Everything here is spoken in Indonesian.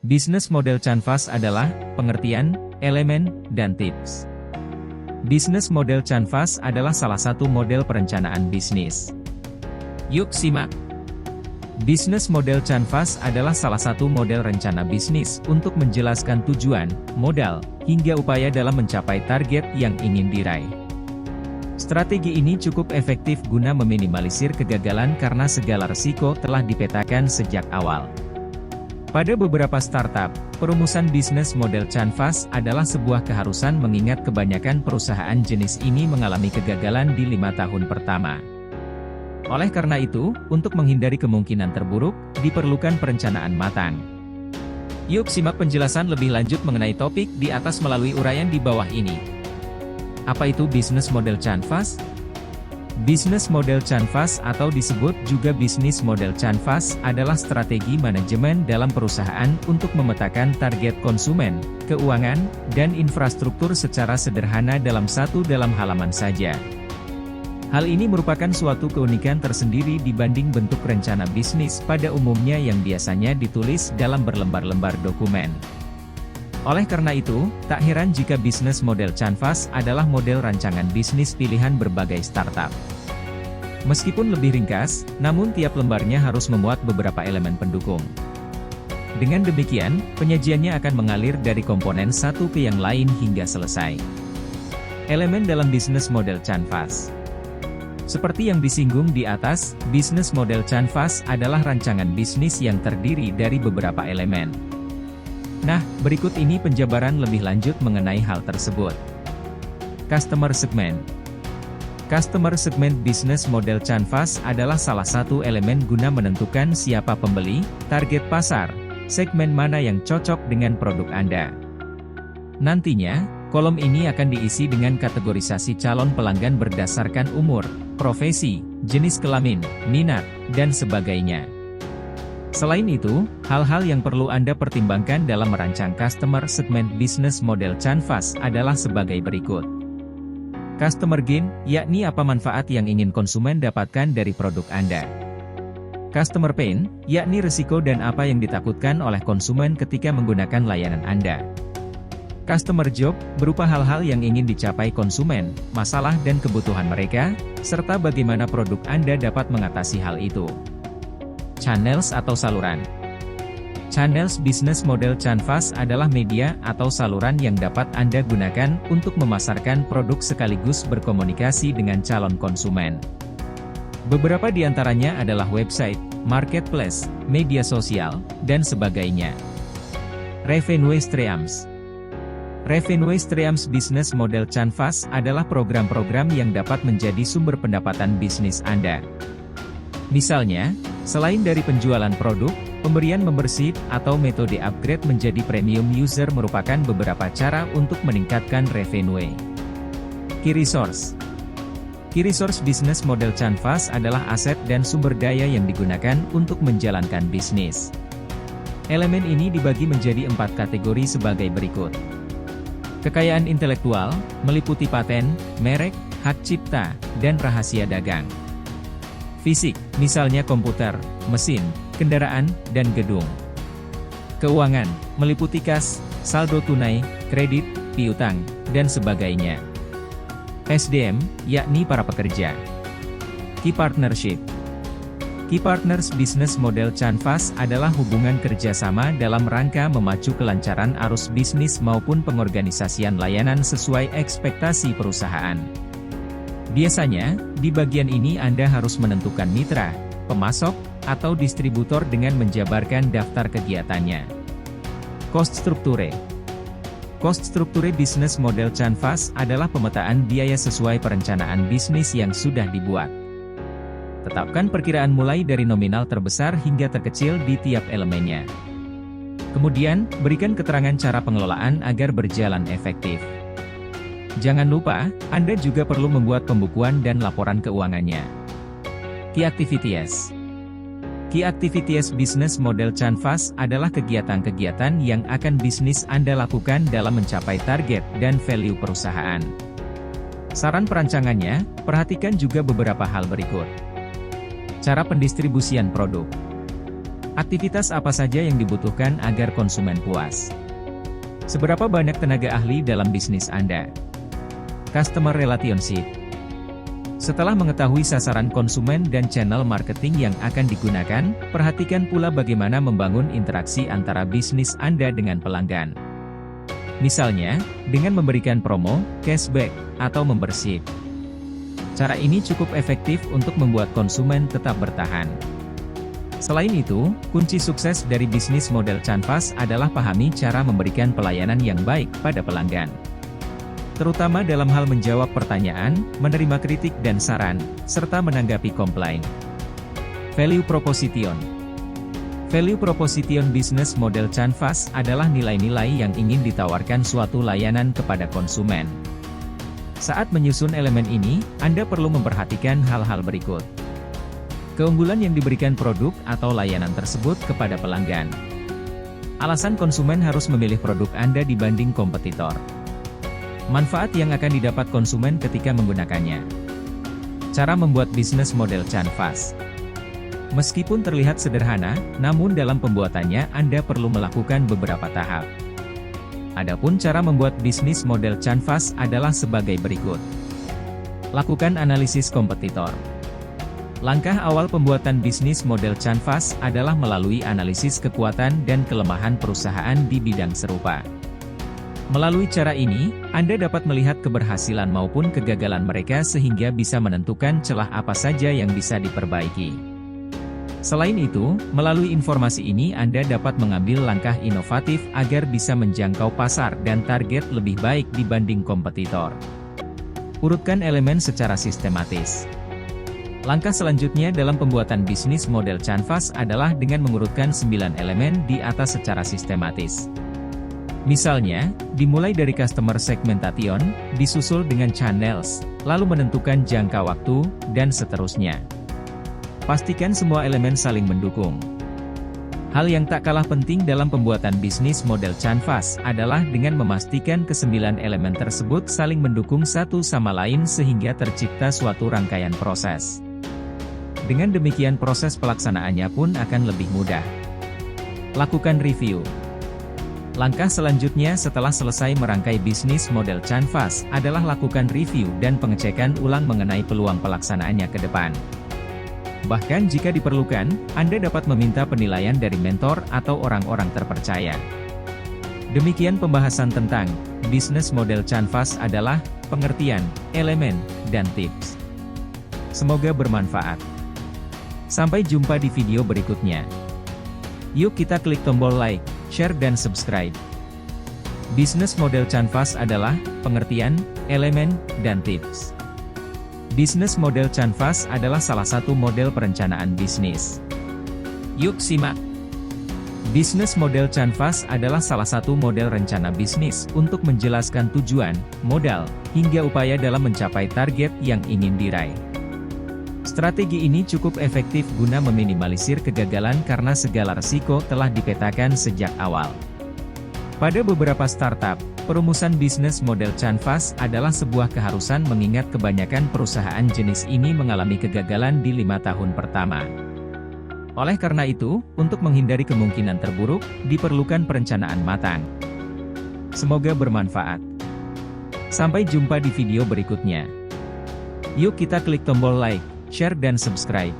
Bisnis model Canvas adalah pengertian, elemen, dan tips. Bisnis model Canvas adalah salah satu model perencanaan bisnis. Yuk simak. Bisnis model Canvas adalah salah satu model rencana bisnis untuk menjelaskan tujuan, modal, hingga upaya dalam mencapai target yang ingin diraih. Strategi ini cukup efektif guna meminimalisir kegagalan karena segala resiko telah dipetakan sejak awal. Pada beberapa startup, perumusan bisnis model Canvas adalah sebuah keharusan mengingat kebanyakan perusahaan jenis ini mengalami kegagalan di 5 tahun pertama. Oleh karena itu, untuk menghindari kemungkinan terburuk, diperlukan perencanaan matang. Yuk simak penjelasan lebih lanjut mengenai topik di atas melalui uraian di bawah ini. Apa itu bisnis model Canvas? Bisnis model Canvas atau disebut juga bisnis model Canvas adalah strategi manajemen dalam perusahaan untuk memetakan target konsumen, keuangan, dan infrastruktur secara sederhana dalam halaman saja. Hal ini merupakan suatu keunikan tersendiri dibanding bentuk rencana bisnis pada umumnya yang biasanya ditulis dalam berlembar-lembar dokumen. Oleh karena itu, tak heran jika bisnis model Canvas adalah model rancangan bisnis pilihan berbagai startup. Meskipun lebih ringkas, namun tiap lembarnya harus memuat beberapa elemen pendukung. Dengan demikian, penyajiannya akan mengalir dari komponen satu ke yang lain hingga selesai. Elemen dalam bisnis model Canvas. Seperti yang disinggung di atas, bisnis model Canvas adalah rancangan bisnis yang terdiri dari beberapa elemen. Nah, berikut ini penjabaran lebih lanjut mengenai hal tersebut. Customer Segment. Customer Segment bisnis model Canvas adalah salah satu elemen guna menentukan siapa pembeli, target pasar, segmen mana yang cocok dengan produk Anda. Nantinya, kolom ini akan diisi dengan kategorisasi calon pelanggan berdasarkan umur, profesi, jenis kelamin, minat, dan sebagainya. Selain itu, hal-hal yang perlu Anda pertimbangkan dalam merancang customer segment bisnis model Canvas adalah sebagai berikut. Customer gain, yakni apa manfaat yang ingin konsumen dapatkan dari produk Anda. Customer pain, yakni risiko dan apa yang ditakutkan oleh konsumen ketika menggunakan layanan Anda. Customer job, berupa hal-hal yang ingin dicapai konsumen, masalah dan kebutuhan mereka, serta bagaimana produk Anda dapat mengatasi hal itu. Channels atau saluran. Channels bisnis model Canvas adalah media atau saluran yang dapat Anda gunakan untuk memasarkan produk sekaligus berkomunikasi dengan calon konsumen. Beberapa di antaranya adalah website, marketplace, media sosial, dan sebagainya. Revenue streams. Revenue streams bisnis model Canvas adalah program-program yang dapat menjadi sumber pendapatan bisnis Anda. Misalnya, selain dari penjualan produk, pemberian membership atau metode upgrade menjadi premium user merupakan beberapa cara untuk meningkatkan revenue. Key resource. Key resource bisnis model Canvas adalah aset dan sumber daya yang digunakan untuk menjalankan bisnis. Elemen ini dibagi menjadi 4 kategori sebagai berikut. Kekayaan intelektual, meliputi paten, merek, hak cipta, dan rahasia dagang. Fisik, misalnya komputer, mesin, kendaraan, dan gedung. Keuangan, meliputi kas, saldo tunai, kredit, piutang, dan sebagainya. SDM, yakni para pekerja. Key partnership. Key partners bisnis model Canvas adalah hubungan kerjasama dalam rangka memacu kelancaran arus bisnis maupun pengorganisasian layanan sesuai ekspektasi perusahaan. Biasanya, di bagian ini Anda harus menentukan mitra, pemasok, atau distributor dengan menjabarkan daftar kegiatannya. Cost structure. Cost structure bisnis model Canvas adalah pemetaan biaya sesuai perencanaan bisnis yang sudah dibuat. Tetapkan perkiraan mulai dari nominal terbesar hingga terkecil di tiap elemennya. Kemudian, berikan keterangan cara pengelolaan agar berjalan efektif. Jangan lupa, Anda juga perlu membuat pembukuan dan laporan keuangannya. Key activities. Key activities bisnis model Canvas adalah kegiatan-kegiatan yang akan bisnis Anda lakukan dalam mencapai target dan value perusahaan. Saran perancangannya, perhatikan juga beberapa hal berikut. Cara pendistribusian produk. Aktivitas apa saja yang dibutuhkan agar konsumen puas? Seberapa banyak tenaga ahli dalam bisnis Anda? Customer Relationship. Setelah mengetahui sasaran konsumen dan channel marketing yang akan digunakan, perhatikan pula bagaimana membangun interaksi antara bisnis Anda dengan pelanggan. Misalnya, dengan memberikan promo, cashback, atau membership. Cara ini cukup efektif untuk membuat konsumen tetap bertahan. Selain itu, kunci sukses dari bisnis model Canvas adalah pahami cara memberikan pelayanan yang baik pada pelanggan. Terutama dalam hal menjawab pertanyaan, menerima kritik dan saran, serta menanggapi komplain. Value Proposition. Value Proposition bisnis model Canvas adalah nilai-nilai yang ingin ditawarkan suatu layanan kepada konsumen. Saat menyusun elemen ini, Anda perlu memperhatikan hal-hal berikut. Keunggulan yang diberikan produk atau layanan tersebut kepada pelanggan. Alasan konsumen harus memilih produk Anda dibanding kompetitor. Manfaat yang akan didapat konsumen ketika menggunakannya. Cara membuat bisnis model Canvas. Meskipun terlihat sederhana, namun dalam pembuatannya Anda perlu melakukan beberapa tahap. Adapun cara membuat bisnis model Canvas adalah sebagai berikut. Lakukan analisis kompetitor. Langkah awal pembuatan bisnis model Canvas adalah melalui analisis kekuatan dan kelemahan perusahaan di bidang serupa. Melalui cara ini, Anda dapat melihat keberhasilan maupun kegagalan mereka sehingga bisa menentukan celah apa saja yang bisa diperbaiki. Selain itu, melalui informasi ini Anda dapat mengambil langkah inovatif agar bisa menjangkau pasar dan target lebih baik dibanding kompetitor. Urutkan elemen secara sistematis. Langkah selanjutnya dalam pembuatan bisnis model Canvas adalah dengan mengurutkan 9 elemen di atas secara sistematis. Misalnya, dimulai dari customer segmentation, disusul dengan channels, lalu menentukan jangka waktu, dan seterusnya. Pastikan semua elemen saling mendukung. Hal yang tak kalah penting dalam pembuatan bisnis model Canvas adalah dengan memastikan ke-9 elemen tersebut saling mendukung satu sama lain sehingga tercipta suatu rangkaian proses. Dengan demikian proses pelaksanaannya pun akan lebih mudah. Lakukan review. Langkah selanjutnya setelah selesai merangkai bisnis model Canvas adalah lakukan review dan pengecekan ulang mengenai peluang pelaksanaannya ke depan. Bahkan jika diperlukan, Anda dapat meminta penilaian dari mentor atau orang-orang terpercaya. Demikian pembahasan tentang bisnis model Canvas adalah pengertian, elemen, dan tips. Semoga bermanfaat. Sampai jumpa di video berikutnya. Yuk kita klik tombol like, share dan subscribe. Bisnis model Canvas adalah pengertian, elemen, dan tips. Bisnis model Canvas adalah salah satu model perencanaan bisnis. Yuk simak. Bisnis model Canvas adalah salah satu model rencana bisnis untuk menjelaskan tujuan, modal, hingga upaya dalam mencapai target yang ingin diraih. Strategi ini cukup efektif guna meminimalisir kegagalan karena segala risiko telah dipetakan sejak awal. Pada beberapa startup, perumusan bisnis model Canvas adalah sebuah keharusan mengingat kebanyakan perusahaan jenis ini mengalami kegagalan di 5 tahun pertama. Oleh karena itu, untuk menghindari kemungkinan terburuk, diperlukan perencanaan matang. Semoga bermanfaat. Sampai jumpa di video berikutnya. Yuk kita klik tombol like, share dan subscribe.